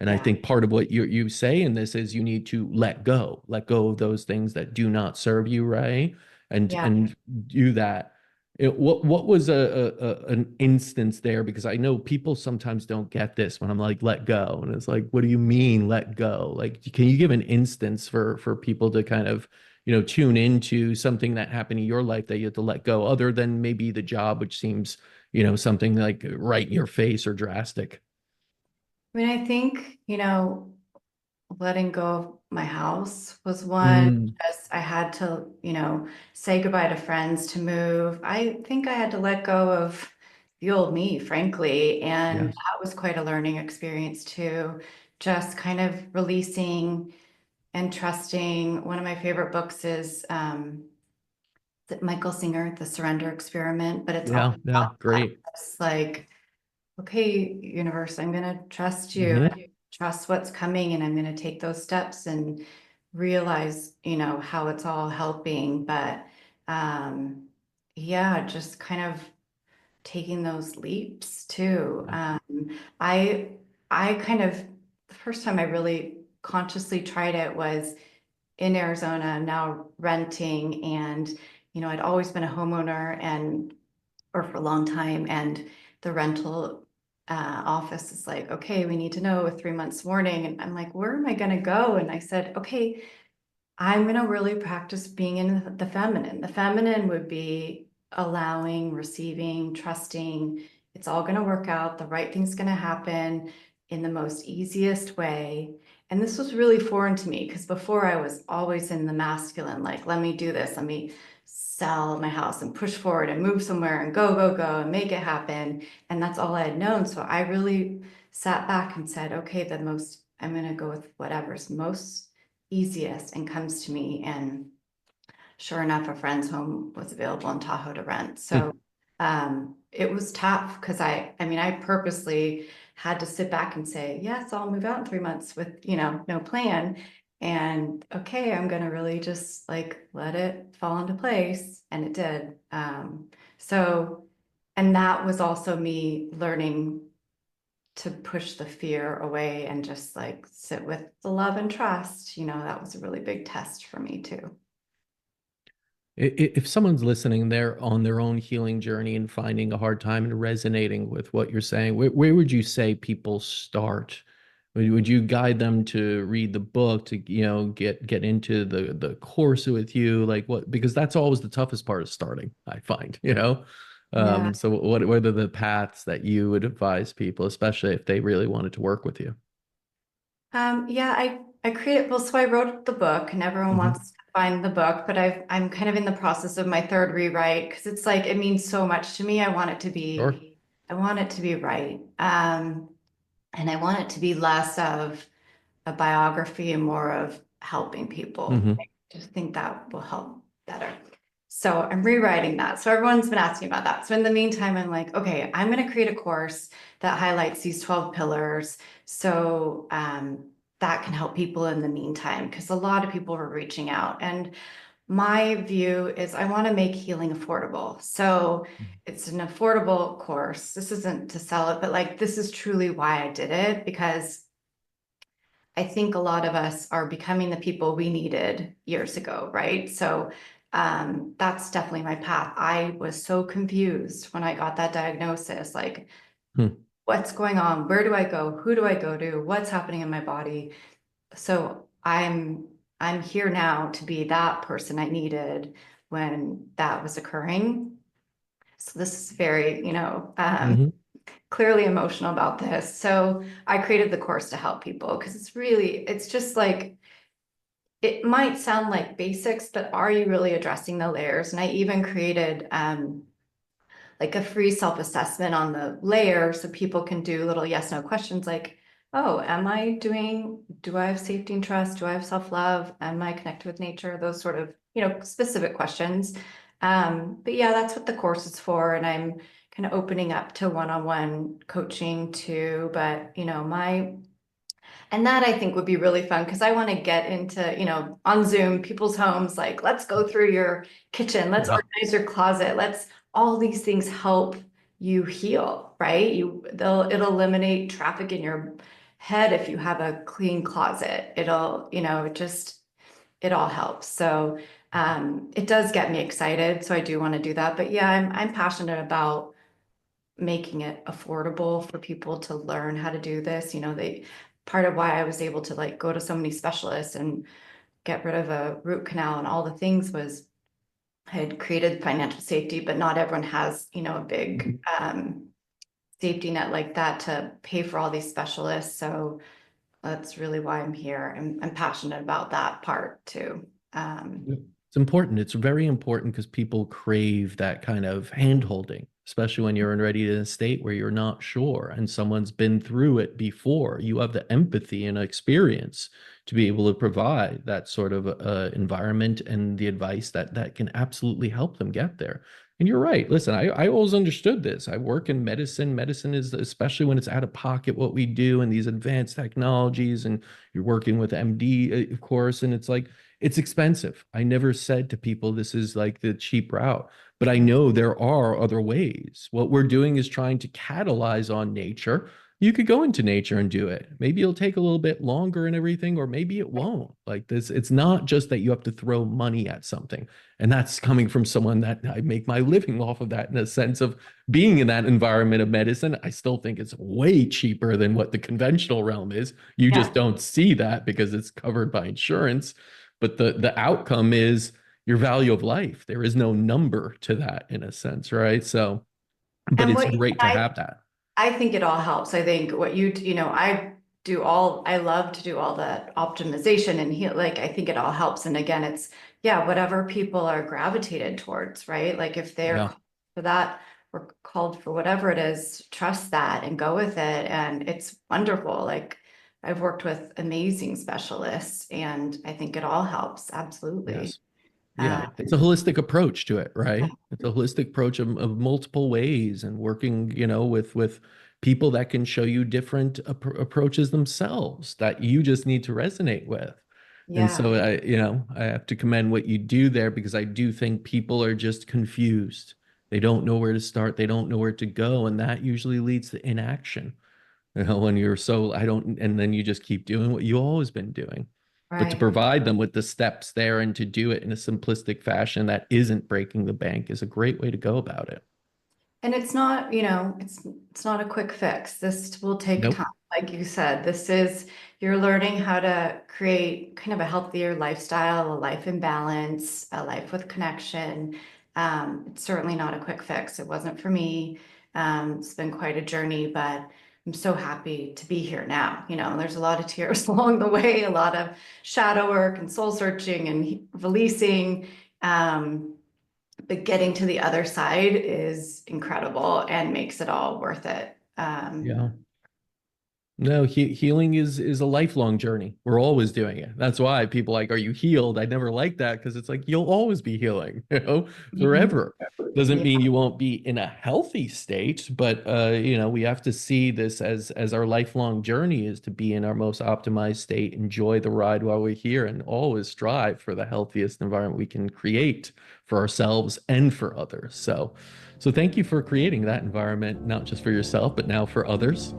And I Yeah. think part of what you say in this is you need to let go of those things that do not serve you, right? Yeah. And do that. What was an instance there? Because I know people sometimes don't get this when I'm like, let go. And it's like, what do you mean let go? Like, can you give an instance for people to kind of, tune into something that happened in your life that you had to let go, other than maybe the job, which seems, something like right in your face or drastic. I mean, I think, letting go of my house was one. Mm, Just I had to, say goodbye to friends to move. I think I had to let go of the old me, frankly. And yes. that was quite a learning experience too. Just kind of releasing and trusting. One of my favorite books is Michael Singer, The Surrender Experiment, but it's all Yeah, yeah, about that. great. It's like, okay, universe, I'm going to trust you, Hmm. trust what's coming, and I'm going to take those steps and realize, how it's all helping. But um, yeah, just kind of taking those leaps too. I, I kind of, the first time I really consciously tried it was in Arizona. I'm now renting, and, I'd always been a homeowner and or for a long time. And the rental office is like, okay, we need to know with 3 months warning. And I'm like, where am I going to go? And I said, okay, I'm going to really practice being in the feminine. The feminine would be allowing, receiving, trusting. It's all going to work out. The right thing's going to happen in the most easiest way. And this was really foreign to me because before I was always in the masculine, like, let me do this, let me sell my house and push forward and move somewhere and go, go, go and make it happen. And that's all I had known. So I really sat back and said, okay, I'm going to go with whatever's most easiest and comes to me. And sure enough, a friend's home was available in Tahoe to rent. So it was tough because I mean, I purposely had to sit back and say, yes, I'll move out in 3 months with, no plan. And okay, I'm going to really just like let it fall into place. And it did. So, and that was also me learning to push the fear away and just like sit with the love and trust. That was a really big test for me too. If someone's listening, they're on their own healing journey and finding a hard time and resonating with what you're saying, where would you say people start? Would you guide them to read the book, to, get into the course with you? Like what, because that's always the toughest part of starting, I find. Yeah. So what are the paths that you would advise people, especially if they really wanted to work with you? Yeah, I created, well, so I wrote the book and everyone Hmm. wants to find the book, but I'm kind of in the process of my third rewrite because it's like, it means so much to me. Sure. I want it to be right. And I want it to be less of a biography and more of helping people. Hmm. I just think that will help better. So I'm rewriting that. So everyone's been asking about that. So in the meantime, I'm like, okay, I'm going to create a course that highlights these 12 pillars. So that can help people in the meantime, because a lot of people were reaching out. And my view is I want to make healing affordable. So it's an affordable course. This isn't to sell it, but like this is truly why I did it, because I think a lot of us are becoming the people we needed years ago, right? So that's definitely my path. I was so confused when I got that diagnosis, like, Hmm. what's going on? Where do I go? Who do I go to? What's happening in my body? So I'm here now to be that person I needed when that was occurring. So this is very, Hmm. clearly emotional about this. So I created the course to help people because it's just like, it might sound like basics, but are you really addressing the layers? And I even created like a free self-assessment on the layer so people can do little yes, no questions like, oh, do I have safety and trust? Do I have self-love? Am I connected with nature? Those sort of, specific questions. But yeah, that's what the course is for. And I'm kind of opening up to one-on-one coaching too. But, and that I think would be really fun because I want to get into, on Zoom, people's homes, like, let's go through your kitchen, let's Yeah. organize your closet, all these things help you heal, right? It'll eliminate traffic in your head if you have a clean closet. It'll, it all helps. So it does get me excited. So I do want to do that. But yeah, I'm passionate about making it affordable for people to learn how to do this. Part of why I was able to like go to so many specialists and get rid of a root canal and all the things was I had created financial safety, but not everyone has, a big safety net like that to pay for all these specialists. So that's really why I'm here. I'm passionate about that part too. Um, It's important. It's very important because people crave that kind of hand holding, especially when you're already in a state where you're not sure and someone's been through it before. You have the empathy and experience to be able to provide that sort of environment and the advice that can absolutely help them get there. And you're right. Listen, I always understood this. I work in medicine. Medicine is, especially when it's out of pocket, what we do and these advanced technologies, and you're working with MD, of course, and it's like, it's expensive. I never said to people this is like the cheap route, but I know there are other ways. What we're doing is trying to catalyze on nature. You could go into nature and do it. Maybe it'll take a little bit longer and everything, or maybe it won't. Like this, it's not just that you have to throw money at something. And that's coming from someone that I make my living off of that in a sense of being in that environment of medicine. I still think it's way cheaper than what the conventional realm is. You just yeah. don't see that because it's covered by insurance, but the outcome is your value of life. There is no number to that in a sense, right? So, but And it's what great to have that. I think it all helps. I think what I love to do all the optimization and heal. Like, I think it all helps. And again, it's, yeah, whatever people are gravitated towards, right? Like if they're Yeah. called for that or called for whatever it is, trust that and go with it. And it's wonderful. Like I've worked with amazing specialists and I think it all helps. Absolutely. Yes. Uh, Yeah. It's a holistic approach to it, right? It's a holistic approach of multiple ways and working, with people that can show you different approaches themselves that you just need to resonate with. And yeah, so I have to commend what you do there because I do think people are just confused. They don't know where to start. They don't know where to go. And that usually leads to inaction. When you're so, I don't, and then you just keep doing what you've always been doing. But to right. provide them with the steps there and to do it in a simplistic fashion that isn't breaking the bank is a great way to go about it. And it's not, it's not a quick fix. This will take time. Nope. Like you said, you're learning how to create kind of a healthier lifestyle, a life in balance, a life with connection. It's certainly not a quick fix. It wasn't for me. It's been quite a journey, but I'm so happy to be here now. There's a lot of tears along the way, a lot of shadow work and soul searching and releasing. Um, but getting to the other side is incredible and makes it all worth it. Yeah. No, healing is a lifelong journey. We're always doing it. That's why people like, are you healed? I never like that because it's like you'll always be healing, Mhm. forever. Doesn't Yeah, mean you won't be in a healthy state, but we have to see this as our lifelong journey is to be in our most optimized state, enjoy the ride while we're here, and always strive for the healthiest environment we can create for ourselves and for others. So thank you for creating that environment, not just for yourself, but now for others.